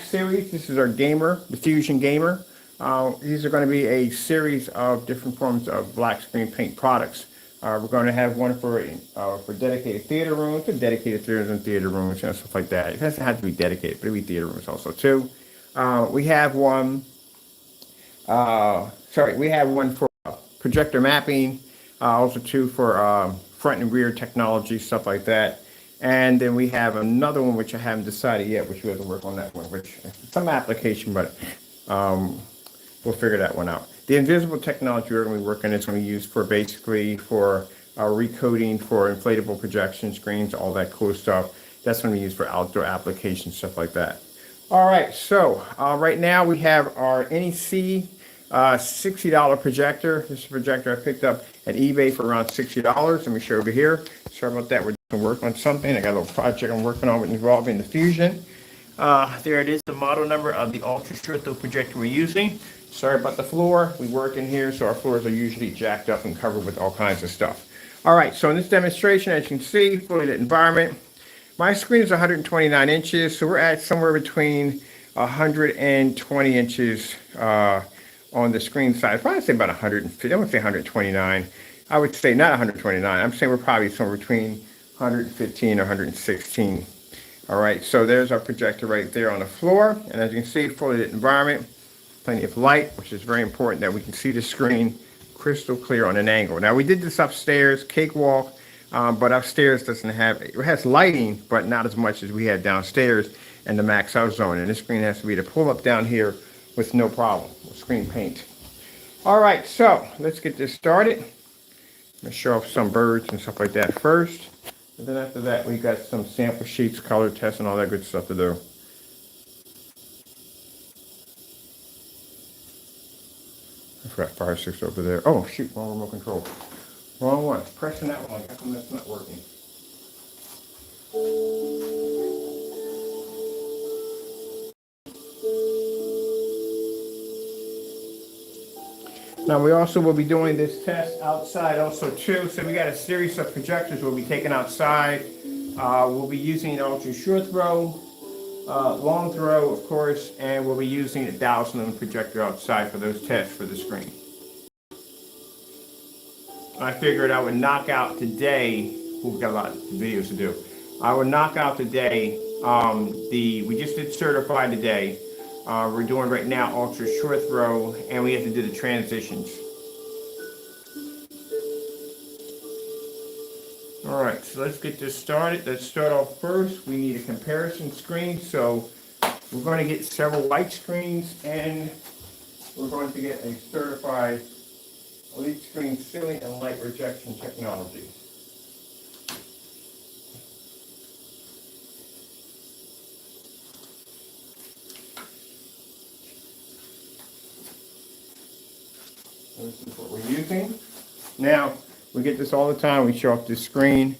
series. This is our gamer, the Fusion Gamer. These are going to be a series of different forms of black screen paint products. We're going to have one for dedicated theater rooms, for dedicated theaters and theater rooms, you know, stuff like that. It doesn't have to be dedicated, but it'll be theater rooms also too. We have one. We have one for projector mapping, also too for front and rear technology, stuff like that. And then we have another one which I haven't decided yet, which we have to work on that one, which some application, but we'll figure that one out. The invisible technology we're going to be working on is going to be used for basically for recoding for inflatable projection screens, all that cool stuff. That's going to be used for outdoor applications, stuff like that. All right, so right now we have our NEC $60 projector. This is a projector I picked up at eBay for around $60. Let me show over here. Sorry about that. We're doing work on something. I got a little project I'm working on involving the Fusion. There it is, the model number of the ultra short throw projector we're using. Sorry about the floor. We work in here, so our floors are usually jacked up and covered with all kinds of stuff. All right, so in this demonstration, as you can see, fully lit environment. My screen is 129 inches, so we're at somewhere between 120 inches on the screen side. I'd probably say about 150. I would say 129. I would say not 129. I'm saying we're probably somewhere between 115 or 116. All right, so there's our projector right there on the floor. And as you can see, fully lit environment, plenty of light, which is very important that we can see the screen crystal clear on an angle. Now, we did this upstairs, cakewalk, but upstairs doesn't have, it has lighting, but not as much as we had downstairs in the max out zone. And this screen has to be to pull up down here with no problem with screen paint. All right, so let's get this started. I'm gonna show off some birds and stuff like that first. And then after that, we got some sample sheets, color tests, and all that good stuff to do. I forgot fire sticks over there. Oh, shoot, wrong remote control. Wrong one. Pressing that one. How come that's not working? Now we also will be doing this test outside also too. So we got a series of projectors we'll be taking outside. We'll be using an ultra short throw, long throw of course, and we'll be using a 1,000 lumen projector outside for those tests for the screen. I figured I would knock out today, we've got a lot of videos to do. I would knock out today, we just did certified today. We're doing right now ultra short throw, and we have to do the transitions. All right, so let's get this started. Let's start off first. We need a comparison screen. So we're going to get several white screens, and we're going to get a certified elite screen ceiling and light rejection technology. This is what we're using. Now, we get this all the time. We show off this screen.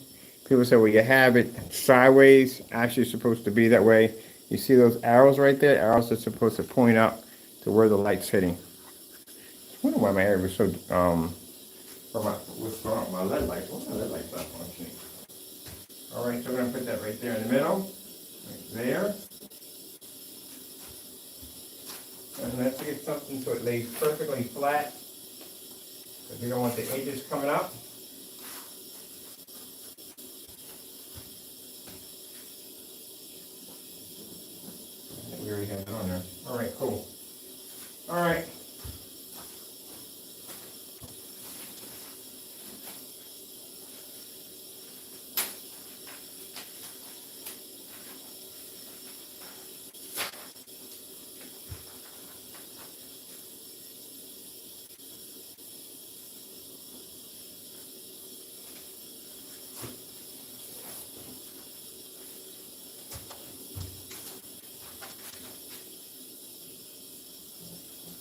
People say, well, you have it sideways. Actually, it's supposed to be that way. You see those arrows right there? Arrows are supposed to point up to where the light's hitting. I wonder why my area was so, what's wrong with my LED lights? Why my LED lights not functioning? All right, so we're going to put that right there in the middle. Right there. And let's get something so it lays perfectly flat. Because we don't want the edges coming up. We already have it on there. All right, cool. All right.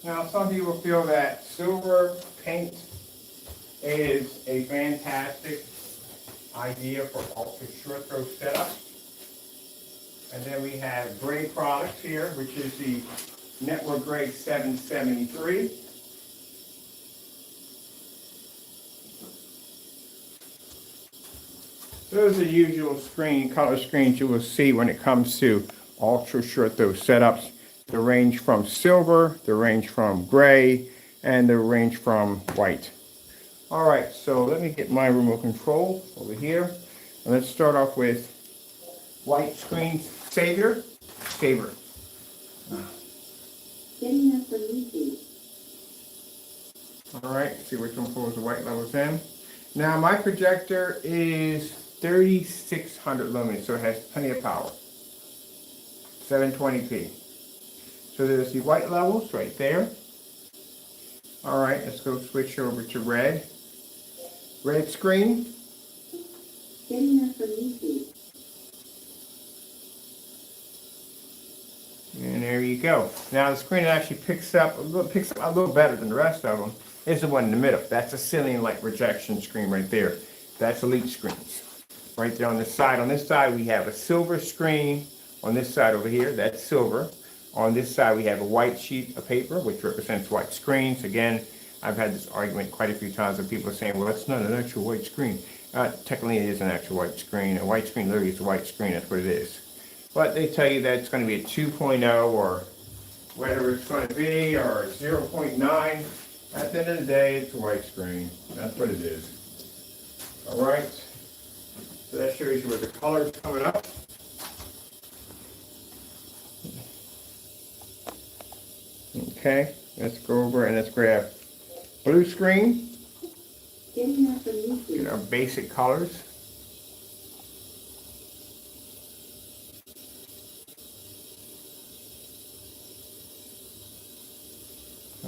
Now, some people feel that silver paint is a fantastic idea for ultra short throw setup. And then we have gray products here, which is the Network Grade 773. Those are the usual color screens you will see when it comes to ultra short throw setups. They range from silver, they range from gray, and they range from white. All right, so let me get my remote control over here. And let's start off with white screen saver. All right, see which one pulls the white levels in. Now my projector is 3600 lumens, so it has plenty of power. 720p. So there's the white levels right there. All right, let's go switch over to red. Red screen. And there you go. Now the screen that actually picks up a little better than the rest of them is the one in the middle. That's a ceiling light projection screen right there. That's elite screens. Right there on this side. On this side we have a silver screen. On this side over here, that's silver. On this side we have a white sheet of paper, which represents white screens. Again, I've had this argument quite a few times where people are saying, well, that's not an actual white screen. Technically it is an actual white screen. A white screen literally is a white screen. That's what it is. But they tell you that it's going to be a 2.0 or whether it's going to be or 0.9. At the end of the day, it's a white screen. That's what it is. All right. So that shows you where the color's coming up. Okay. Let's go over and let's grab blue screen. Get our basic colors.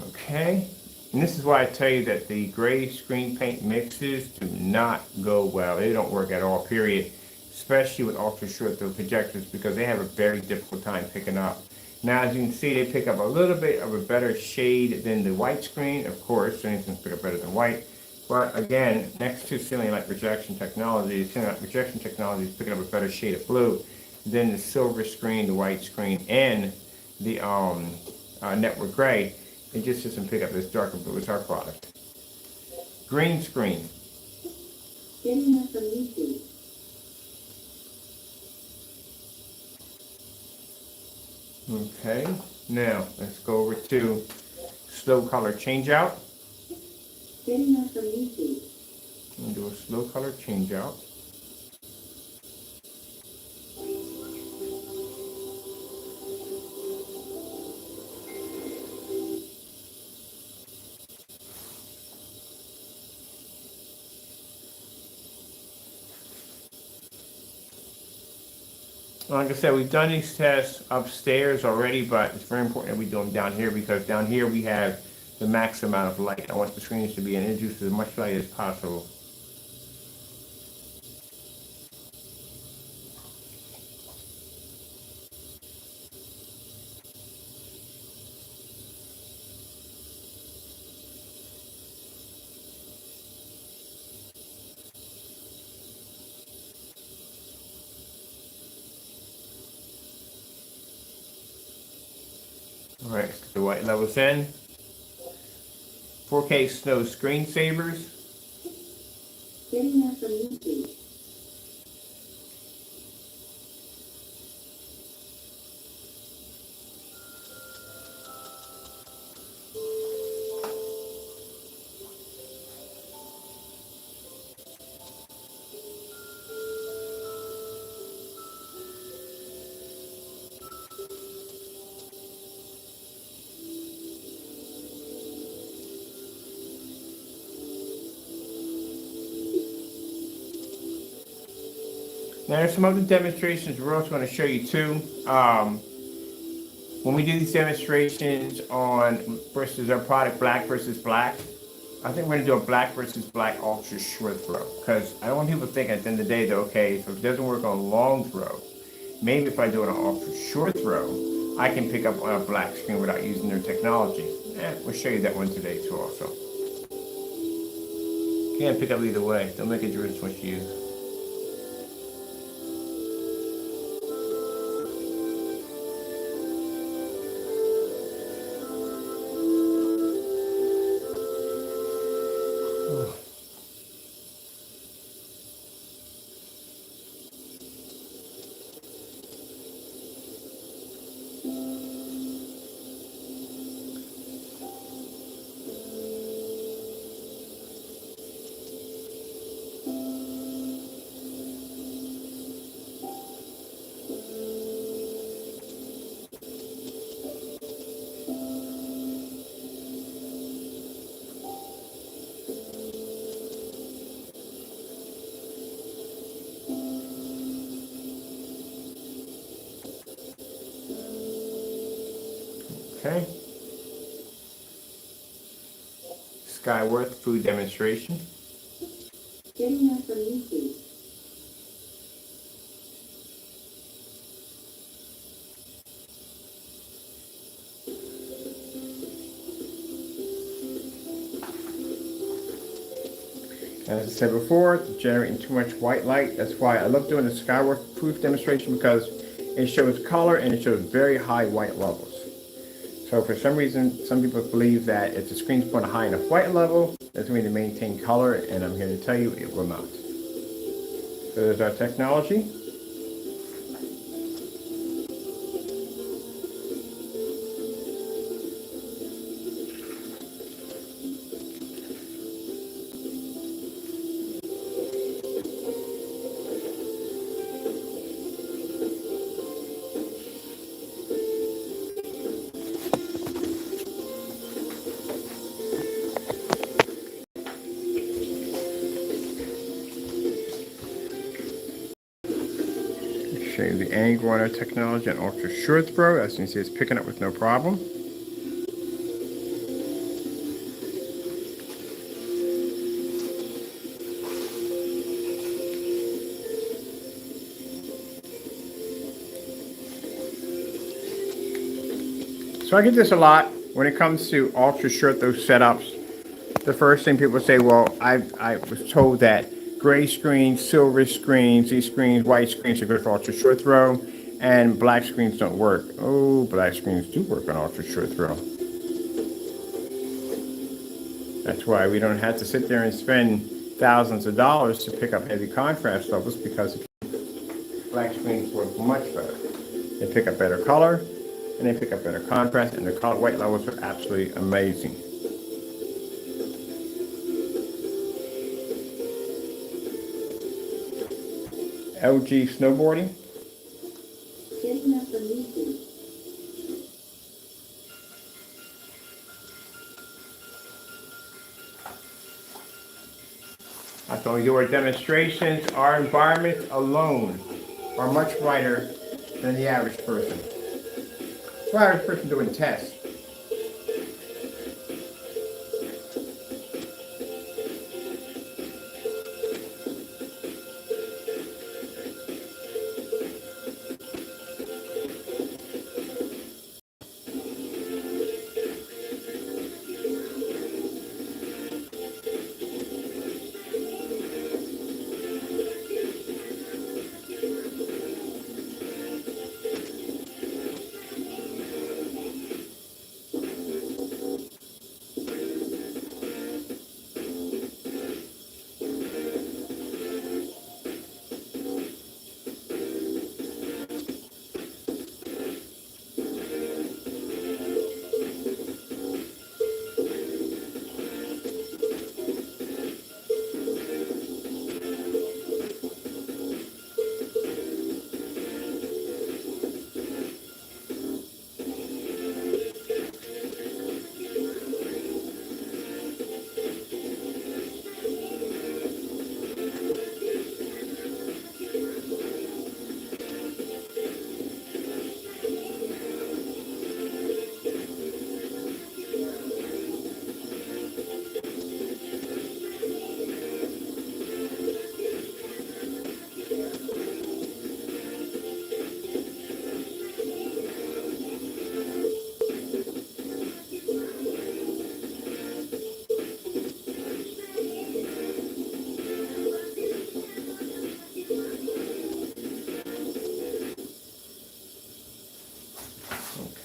Okay, and this is why I tell you that the gray screen paint mixes do not go well. They don't work at all, period. Especially with ultra short throw projectors because they have a very difficult time picking up. Now, as you can see, they pick up a little bit of a better shade than the white screen. Of course, anything's pick up better than white. But again, next to ceiling light projection technology, ceiling light projection technology is picking up a better shade of blue than the silver screen, the white screen, and the network gray. It just doesn't pick up this darker blue as our product. Green screen. Okay, now let's go over to slow color change out. And do a slow color change out. Like I said, we've done these tests upstairs already, but it's very important that we do them down here because down here we have the max amount of light. I want the screens to be introduced as much light as possible. All right, the white levels in. 4K snow screensavers. Now there's some other demonstrations we're also going to show you too. When we do these demonstrations on versus our product black versus black, I think we're going to do a black versus black ultra short throw because I don't want people to think at the end of the day that okay, if it doesn't work on long throw, maybe if I do it on ultra short throw, I can pick up on a black screen without using their technology. We'll show you that one today too also. Can't pick up either way. Don't make a difference what you use. Okay. Skyworth food demonstration. Getting up from YouTube. As I said before, generating too much white light. That's why I love doing the Skyworth food demonstration, because it shows color and it shows very high white levels. So for some reason, some people believe that if the screen's put a high enough white level, that's going to maintain color, and I'm here to tell you it will not. So there's our technology. Show you the angle on our technology on ultra short throw. As you can see, it's picking up with no problem. So I get this a lot when it comes to ultra short throw setups. The first thing people say, well, I was told that gray screens, silver screens, these screens, white screens are good for ultra short throw, and black screens don't work. Oh, black screens do work on ultra short throw. That's why we don't have to sit there and spend thousands of dollars to pick up heavy contrast levels, because black screens work much better. They pick up better color, and they pick up better contrast, and the color white levels are absolutely amazing. LG snowboarding. Getting up from YouTube. After we do our demonstrations, our environments alone are much brighter than the average person. The average person doing tests.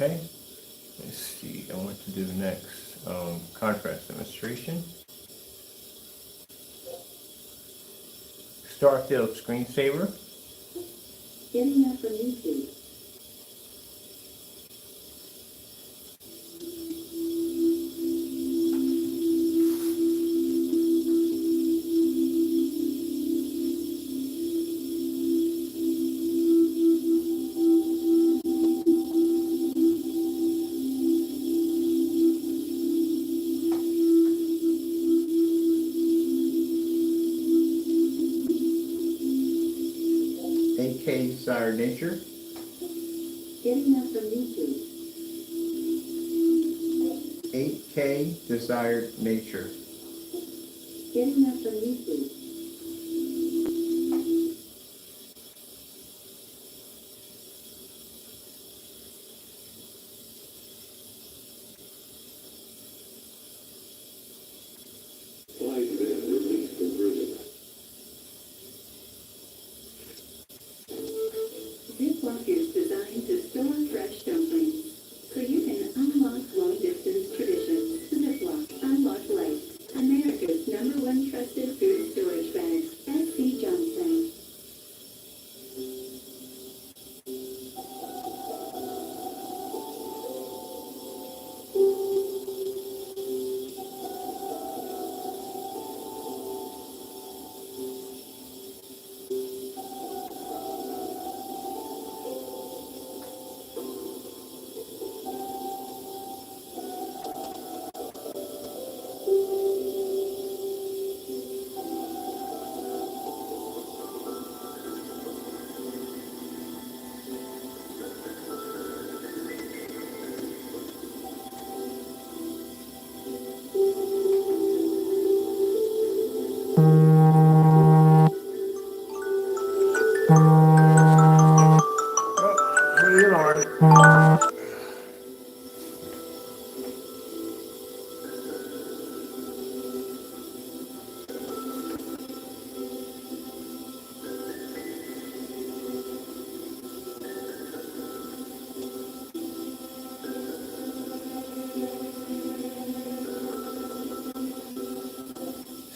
Okay, let's see, I want to do the next contrast demonstration. Starfield screensaver. Getting up from YouTube. AK Desired Nature. Getting up from YouTube. K desired nature. Getting up from YouTube. Five men released from prison. Ziploc is designed to store fresh dumplings, so you can unlock long-distance traditions. Ziploc, unlock life. America's #1 trusted food storage bag. S.C. Johnson. Oh, here's the alarm.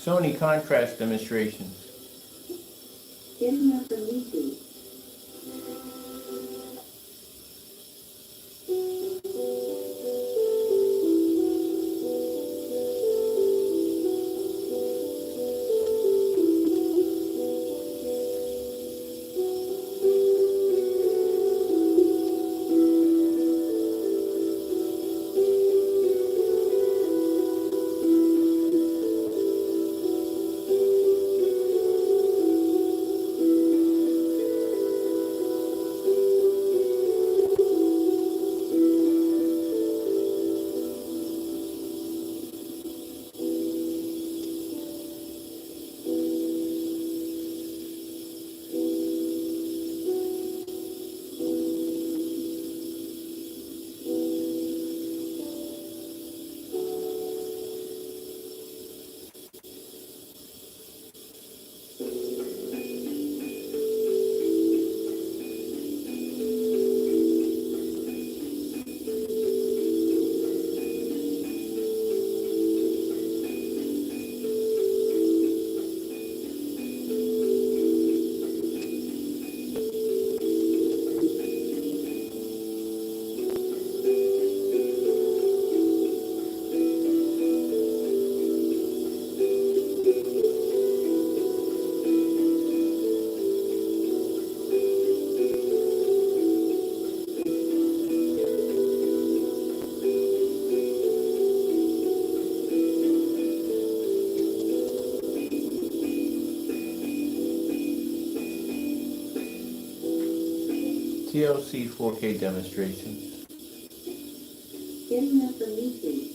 Sony contrast demonstrations. Getting up from YouTube. TLC 4K demonstrations. Getting up from YouTube.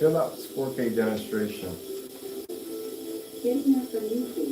Fill out this 4K demonstration. Getting up from YouTube.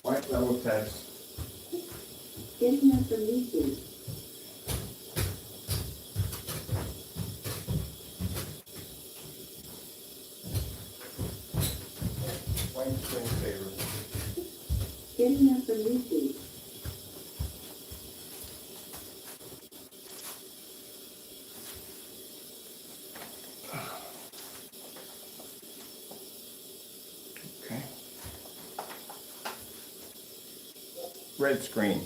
White level test. Getting up from YouTube. White screensaver. Getting up from YouTube. Okay. Red screen.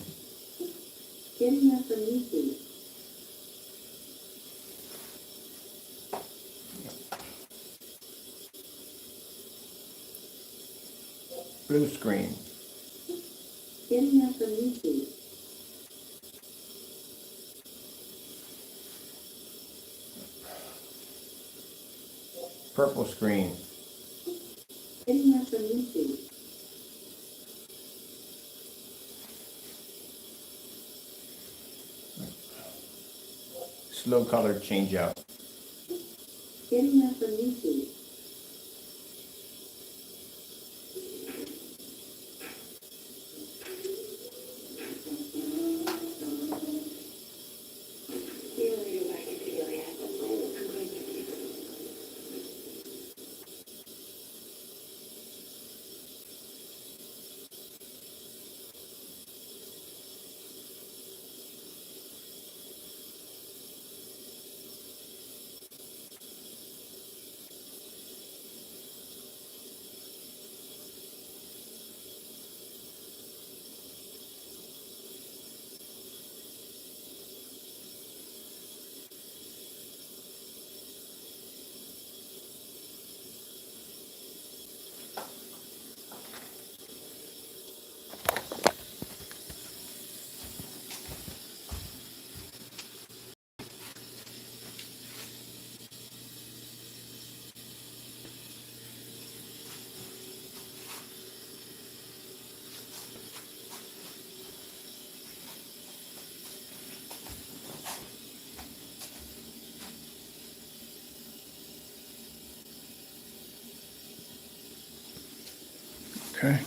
Getting up from YouTube. Blue screen. Getting up from YouTube. Purple screen. Getting up from YouTube. Slow color change out. Getting up from YouTube. Okay.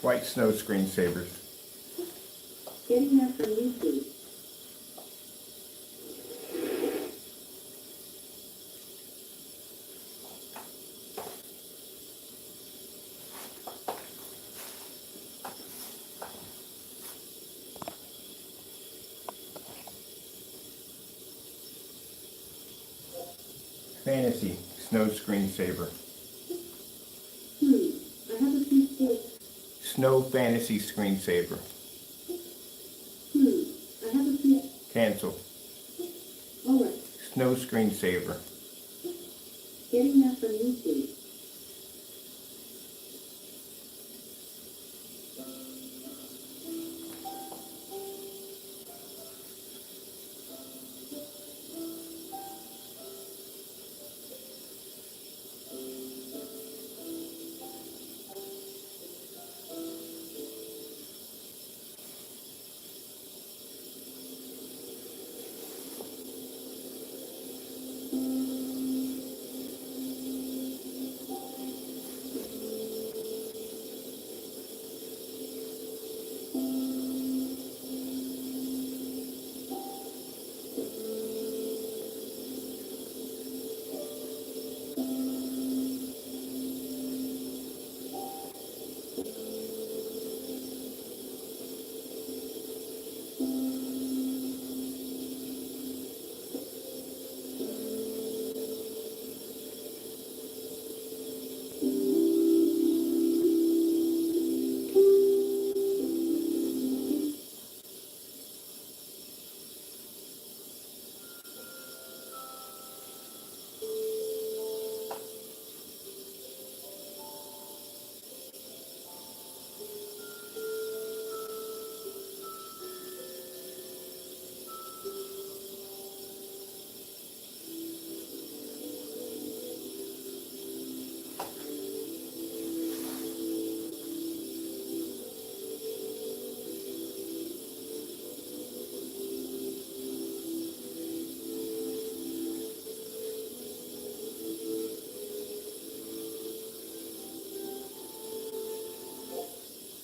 White snow screensavers. Getting up from YouTube. Fantasy snow screensaver. I have a few sticks. Snow Fantasy Screensaver. I have a few. Cancel. All right. Snow Screensaver. Getting that from YouTube.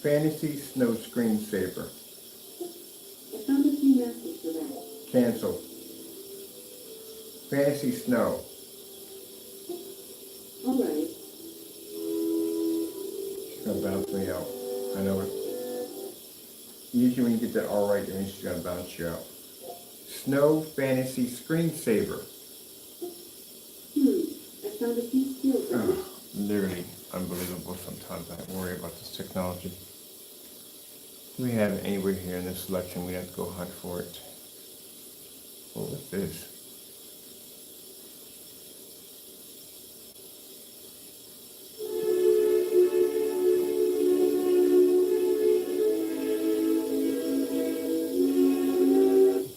Fantasy Snow Screensaver. I found a few messages for that. Cancel. Fantasy Snow. All right. She's gonna bounce me out. I know it. Usually when you get that all right, it means she's gonna bounce you out. Snow Fantasy Screensaver. I found a few skills on it. Literally unbelievable sometimes. I worry about this technology. Do we have it anywhere here in this selection? We have to go hunt for it. Well, what's this?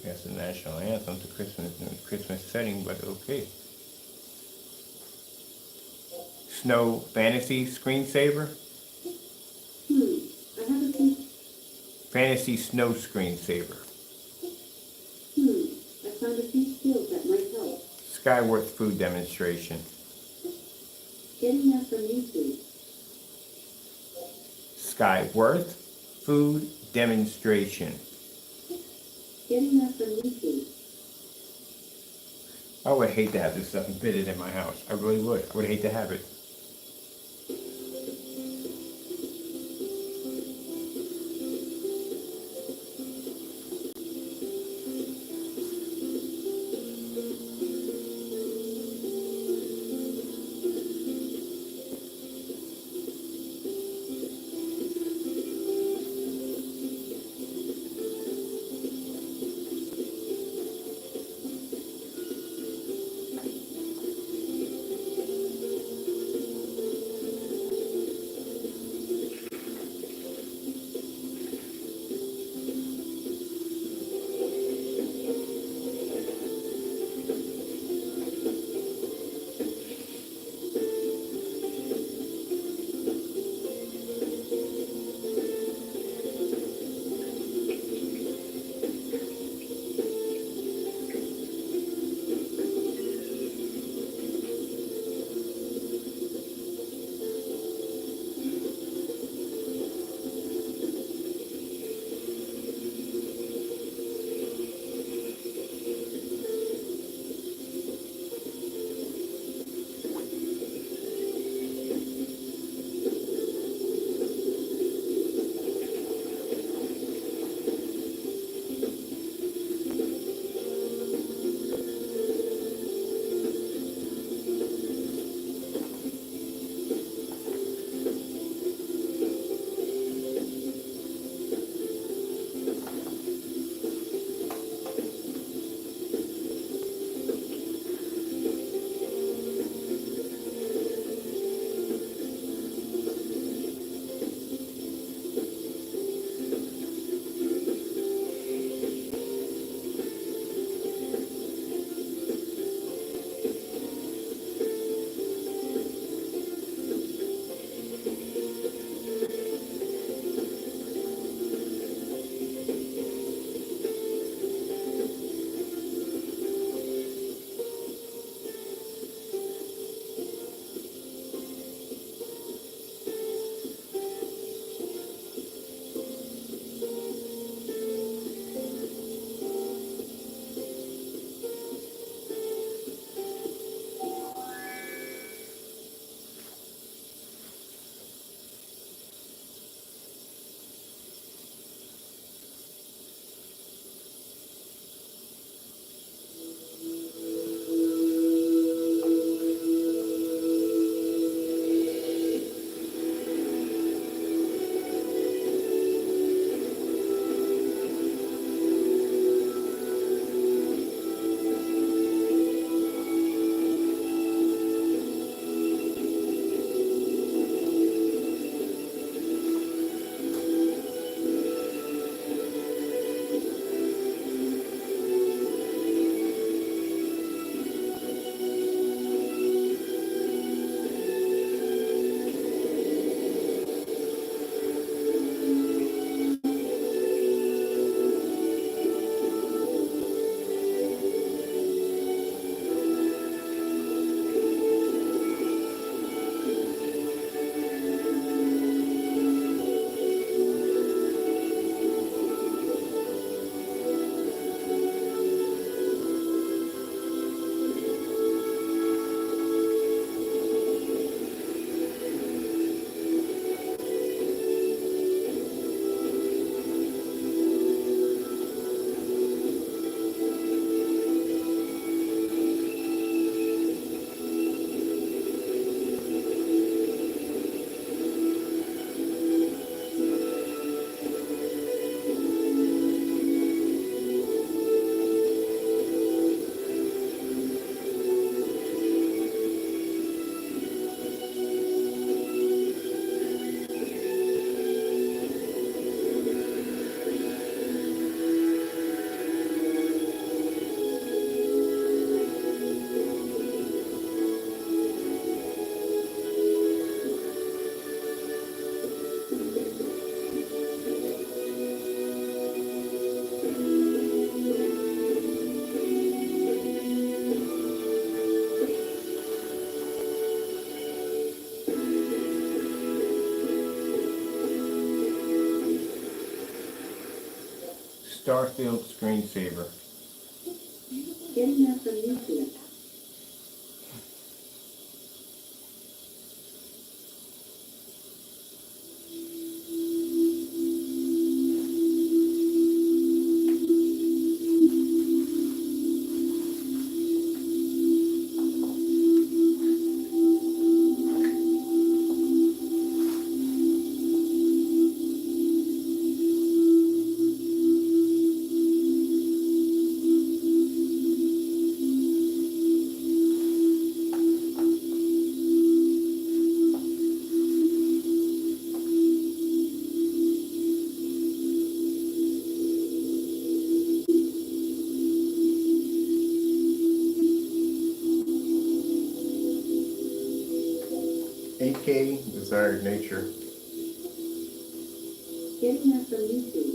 That's the national anthem to Christmas setting, but okay. Snow Fantasy Screensaver? I have a few. Fantasy Snow Screensaver. I found a few skills that might help. Skyworth Food Demonstration. Getting that from YouTube. Skyworth Food Demonstration. Getting that from YouTube. I would hate to have this stuff embedded in my house. I really would. I would hate to have it. Starfield screensaver. Getting that from YouTube. AK Desired Nature. Getting that from YouTube.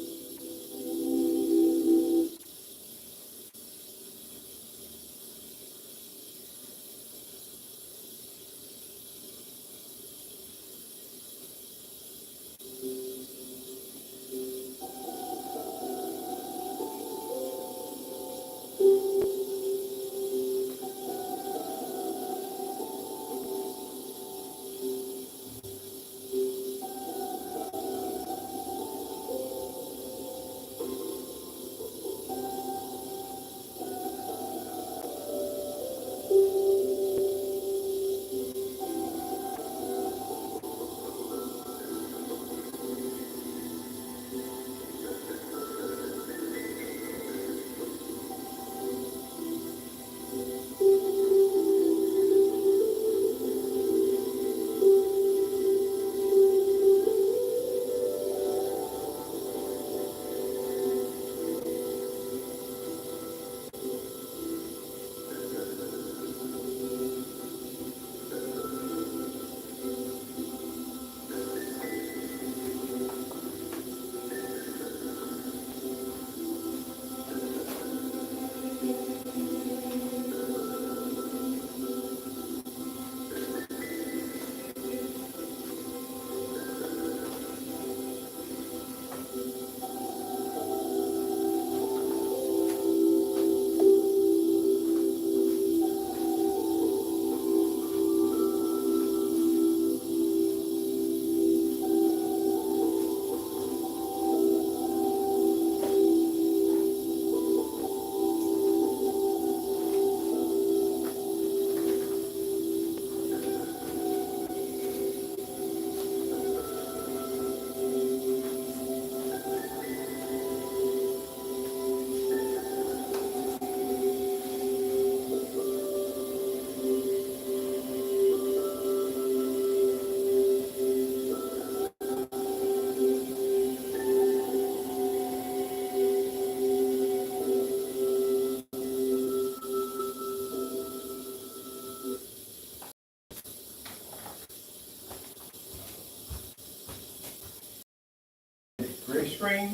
Gray screen,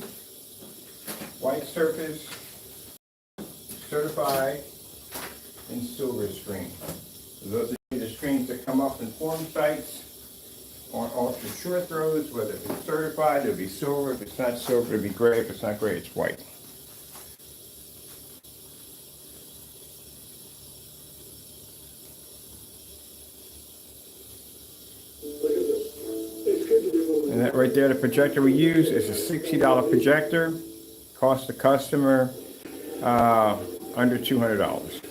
white surface, certified, and silver screen. So those are the screens that come up in form sites on ultra short throws. Whether it's certified, it'll be silver. If it's not silver, it'll be gray. If it's not gray, it's white. And that right there, the projector we use is a $60 projector. Cost the customer under $200.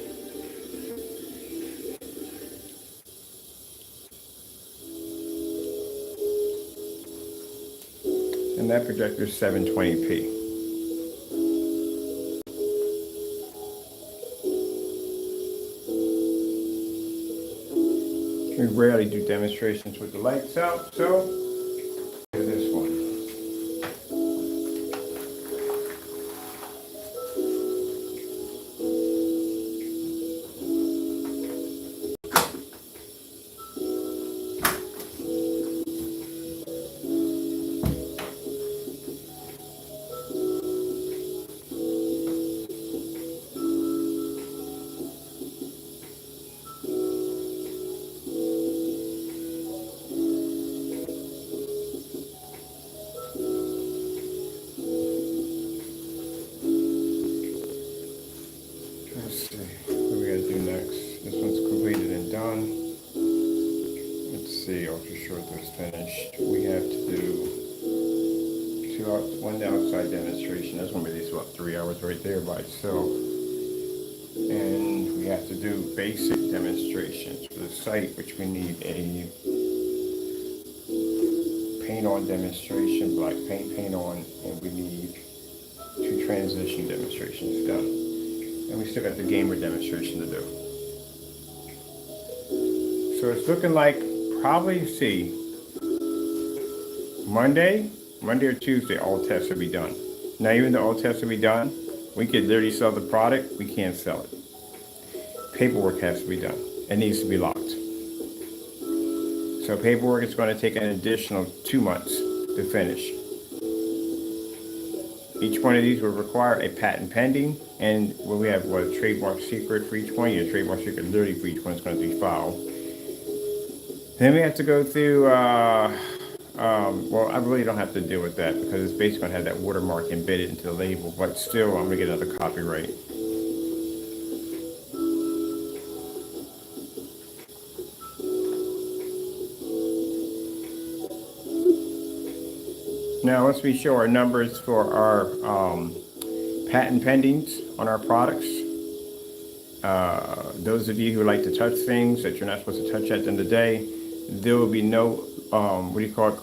And that projector is 720p. We rarely do demonstrations with the lights out, so do this one. one, let's see, ultra short that's finished. We have to do one outside demonstration. That's going to be at least about 3 hours right there by itself. And we have to do basic demonstrations for the site, which we need a paint on demonstration, black paint on, and we need 2 transition demonstrations done. And we still got the gamer demonstration to do. So it's looking like probably, see, Monday or Tuesday, all tests will be done. Now, even though all tests will be done, we could literally sell the product, we can't sell it. Paperwork has to be done. It needs to be locked. So paperwork is going to take an additional 2 months to finish. Each one of these will require a patent pending, and when we have a trademark secret for each one, a trademark secret literally for each one is going to be filed. Then we have to go through, well, I really don't have to deal with that because it's basically going to have that watermark embedded into the label, but still I'm going to get another copyright. Now, once we show our numbers for our patent pendings on our products, those of you who like to touch things that you're not supposed to touch at the end of the day, there will be no,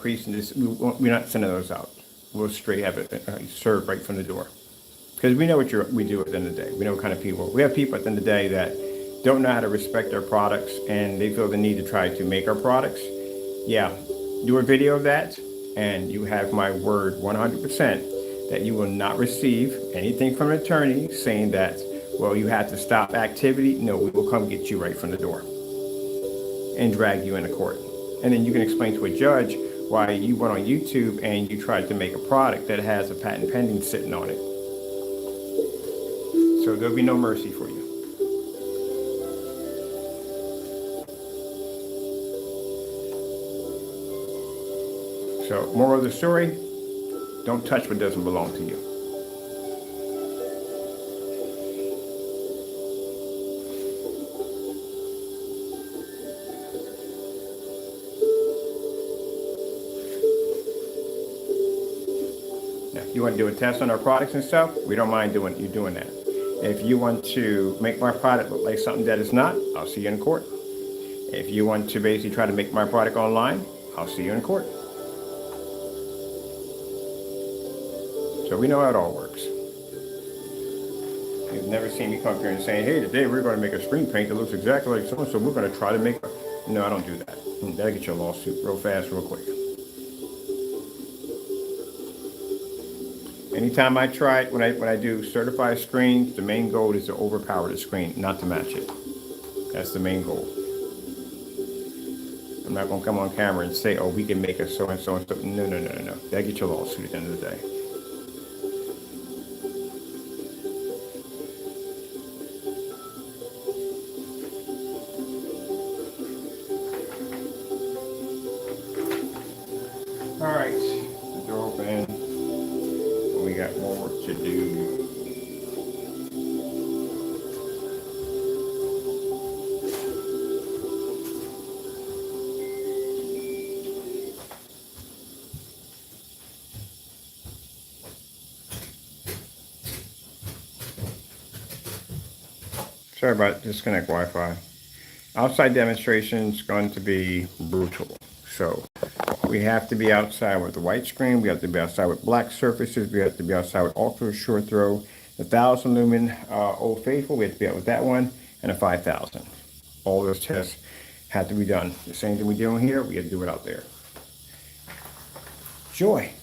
crease in this. We're not sending those out. We'll straight have it served right from the door. Because we know what we do at the end of the day. We know what kind of people. We have people at the end of the day that don't know how to respect our products and they feel the need to try to make our products. Yeah, do a video of that. And you have my word 100% that you will not receive anything from an attorney saying that, well, you have to stop activity. No, we will come get you right from the door and drag you into court. And then you can explain to a judge why you went on YouTube and you tried to make a product that has a patent pending sitting on it. So there'll be no mercy for you. So, moral of the story, don't touch what doesn't belong to you. Now, if you want to do a test on our products and stuff, we don't mind you doing that. If you want to make my product look like something that is not, I'll see you in court. If you want to basically try to make my product online, I'll see you in court. So we know how it all works. You've never seen me come here and saying, hey, today we're going to make a screen paint that looks exactly like so-and-so. We're going to try to make a... No, I don't do that. That'll get you a lawsuit real fast, real quick. Anytime I try it, when I do certified screens, the main goal is to overpower the screen, not to match it. That's the main goal. I'm not going to come on camera and say, oh, we can make a so-and-so and stuff. No. That'll get you a lawsuit at the end of the day. All right, the door open. We got more work to do. Sorry about disconnect Wi-Fi. Outside demonstration is going to be brutal. So we have to be outside with the white screen. We have to be outside with black surfaces. We have to be outside with ultra short throw, 1,000 lumen Old Faithful. We have to be out with that one and a 5,000. All those tests have to be done. The same thing we're doing here, we have to do it out there. Joy.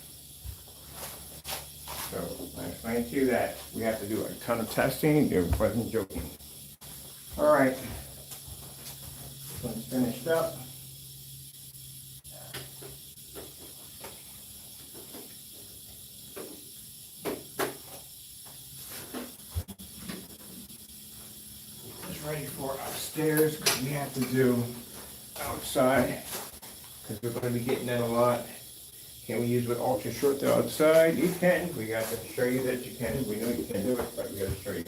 So I explained to you that we have to do a ton of testing. I wasn't joking. All right. This one's finished up. Ready for upstairs because we have to do outside because we're going to be getting that a lot. Can we use with ultra short throw outside? You can. We got to show you that you can. We know you can do it, but we got to show you.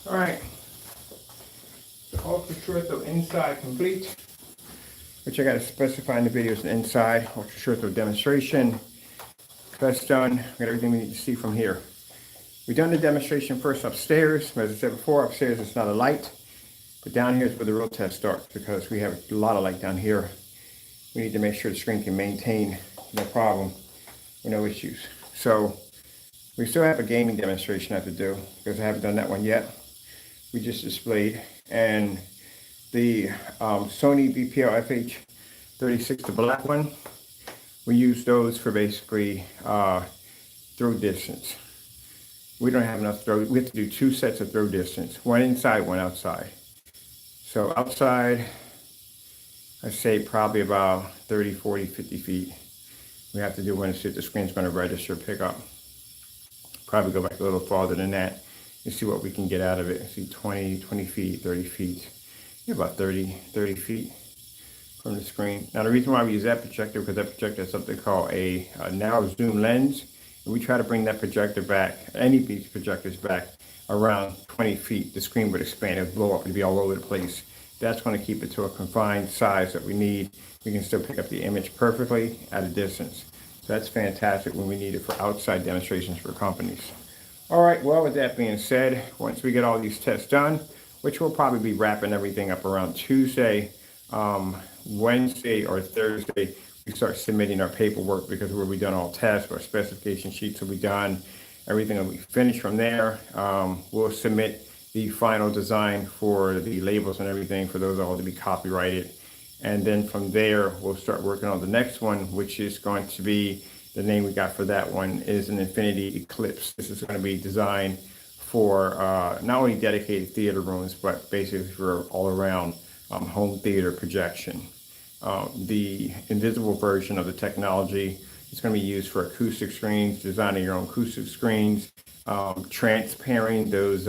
All right. So ultra short throw inside complete, which I got to specify in the video is the inside ultra short throw demonstration. That's done. Got everything we need to see from here. We've done the demonstration first upstairs. As I said before, upstairs it's not a light, but down here is where the real test starts because we have a lot of light down here. We need to make sure the screen can maintain no problem, no issues. So we still have a gaming demonstration I have to do because I haven't done that one yet. We just displayed, and the Sony BPL FH36, the black one, we use those for basically throw distance. We don't have enough throw. We have to do 2 sets of throw distance, one inside, one outside. So outside, I say probably about 30, 40, 50 feet. We have to do one to see if the screen's going to register pickup. Probably go back a little farther than that and see what we can get out of it. See 20 feet, 30 feet. Yeah, about 30 feet from the screen. Now the reason why we use that projector, because that projector has something called a narrow zoom lens. And we try to bring that projector back, any of these projectors back, around 20 feet. The screen would expand, it would blow up, it'd be all over the place. That's going to keep it to a confined size that we need. We can still pick up the image perfectly at a distance. So that's fantastic when we need it for outside demonstrations for companies. All right, well, with that being said, once we get all these tests done, which we'll probably be wrapping everything up around Tuesday, Wednesday or Thursday, we start submitting our paperwork because we'll be done all tests, our specification sheets will be done, everything will be finished from there. We'll submit the final design for the labels and everything for those all to be copyrighted. And then from there, we'll start working on the next one, which is going to be, the name we got for that one is an Infinity Eclipse. This is going to be designed for not only dedicated theater rooms, but basically for all around home theater projection. The invisible version of the technology is going to be used for acoustic screens, designing your own acoustic screens, transparent those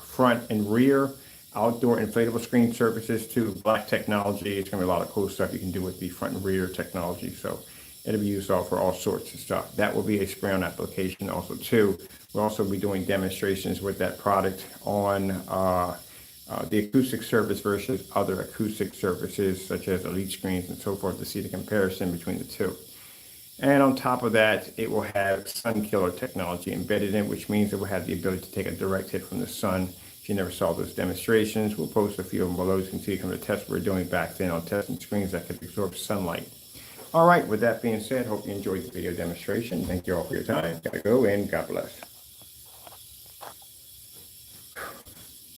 front and rear outdoor inflatable screen surfaces to black technology. It's going to be a lot of cool stuff you can do with the front and rear technology. So it'll be used for all sorts of stuff. That will be a spray-on application also too. We'll also be doing demonstrations with that product on the acoustic surface versus other acoustic surfaces such as elite screens and so forth to see the comparison between the two. And on top of that, it will have sun killer technology embedded in, which means it will have the ability to take a direct hit from the sun. If you never saw those demonstrations, we'll post a few of them below. You can see some of the tests we were doing back then on testing screens that could absorb sunlight. All right, with that being said, hope you enjoyed the video demonstration. Thank you all for your time. Gotta go, and God bless.